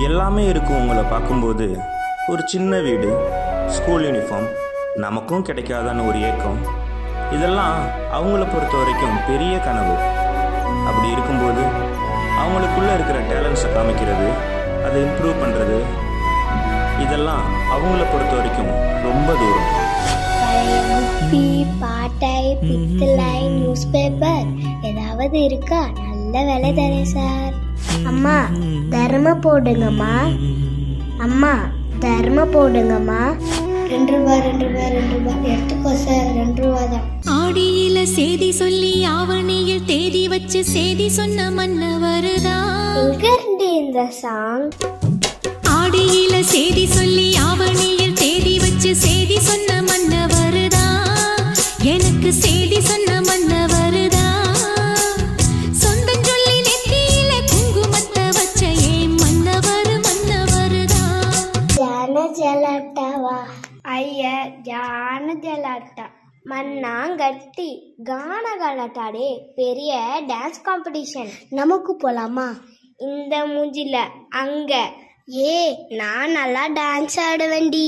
எல்லாமே இருக்கும் உங்களை பார்க்கும்போது. ஒரு சின்ன வீடு, ஸ்கூல் யூனிஃபார்ம், நமக்கும் கிடைக்காதான்னு ஒரு ஏக்கம். இதெல்லாம் அவங்கள பொறுத்த வரைக்கும் பெரிய கனவு. அப்படி இருக்கும்போது அவங்களுக்குள்ளே இருக்கிற டேலண்ட்ஸை காமிக்கிறது, அதை இம்ப்ரூவ் பண்ணுறது, இதெல்லாம் அவங்கள பொறுத்த வரைக்கும் ரொம்ப தூரம். பாட்டை, பித்தளை, நியூஸ் பேப்பர் ஏதாவது இருக்கா? நல்ல வேலை தரேன் சார். அம்மா தர்ம போடுங்கம்மா. அம்மா தர்ம போடுங்கம்மா. 2 ரூபா எடுத்துக்கோ சார். 2 ரூபா தான். ஆடியில செய்தி சொல்லி ஆவணியில் தேதி வச்சு செய்தி சொன்ன மன்னவருதா. எங்க இருந்து இந்த சாங்? ஆடியில செய்தி சொல்லி ஆவணியில் தேதி வச்சு செய்தி சொன்ன மன்னவருதா. எனக்கு செய்தி சொன்ன மன்னவருதா. சொந்தம் சொல்லி நெத்தியில குங்குமத்தை வச்ச ஏன் மன்னவருதா. ஜான ஜலாட்டாவா? ஐயா ஜான ஜலாட்டா மண்ணாங்கட்டி கான கலாட்டாடே. பெரிய டான்ஸ் காம்படிஷன். நமக்கு போலாமா? இந்த மூஞ்சில அங்க நான் நல்லா dance ஆடுவேண்டி.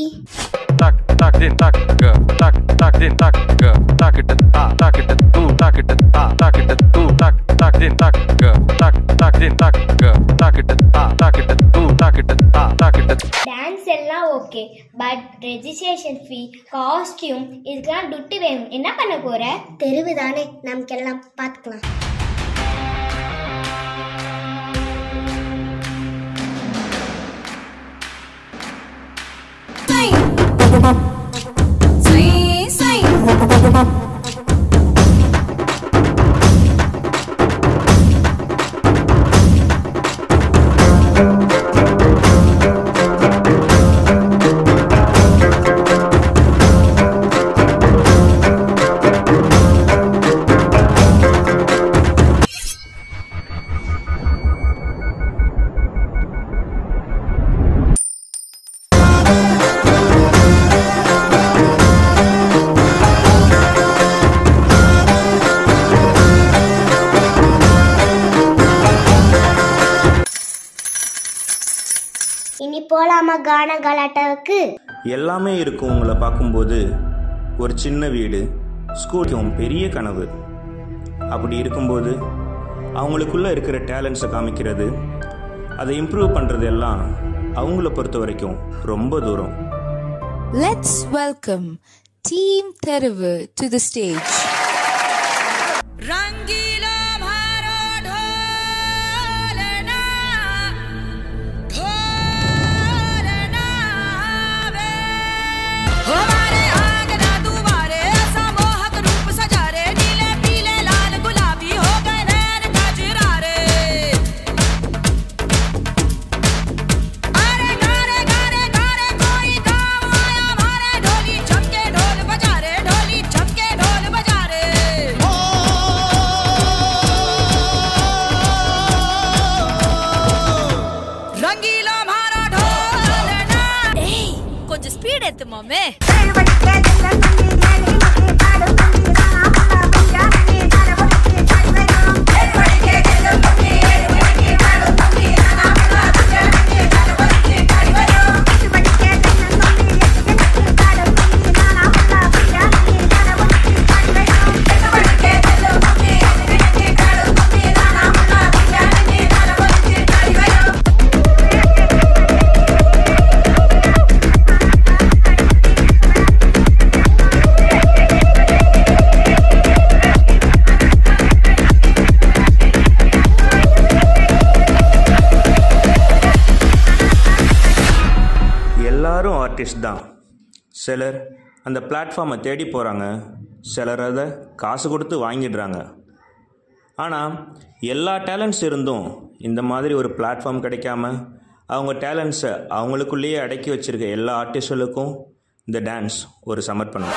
tak tak din tak go tak tak din tak go tak it ta tak it tu tak it ta tak it tu tak tak din tak go tak tak din tak go tak it ta tak it tu tak it ta tak it. Dance எல்லாம் okay, but registration fee, costume இதுக்கெல்லாம் துட்டு வேணும். என்ன பண்ண போற? தெருவு தானே, நமக்கெல்லாம் பார்த்துக்கலாம். இனி போலாமா கான கலாட்டாவுக்கு? எல்லாமே இருக்கும் உங்களை பார்க்கும்போது. ஒரு சின்ன வீடு, ஸ்கூலும் பெரிய கனவு. அப்படி இருக்கும்போது அவங்களுக்குள்ளே இருக்கிற டேலண்ட்ஸை காமிக்கிறது, அதை இம்ப்ரூவ் பண்ணுறது எல்லாம் அவங்கள பொறுத்த வரைக்கும் ரொம்ப தூரம். Let's welcome Team Therivu to the stage. எல்லாரும் ஆர்டிஸ்ட் தான். சிலர் அந்த பிளாட்ஃபார்மை தேடி போகிறாங்க, சிலர் அதை காசு கொடுத்து வாங்கிடுறாங்க. ஆனால் எல்லா டேலண்ட்ஸ் இருந்தும் இந்த மாதிரி ஒரு பிளாட்ஃபார்ம் கிடைக்காம அவங்க டேலண்ட்ஸை அவங்களுக்குள்ளேயே அடக்கி வச்சுருக்க எல்லா ஆர்டிஸ்டுகளுக்கும் இந்த டான்ஸ் ஒரு சமர்ப்பணம்.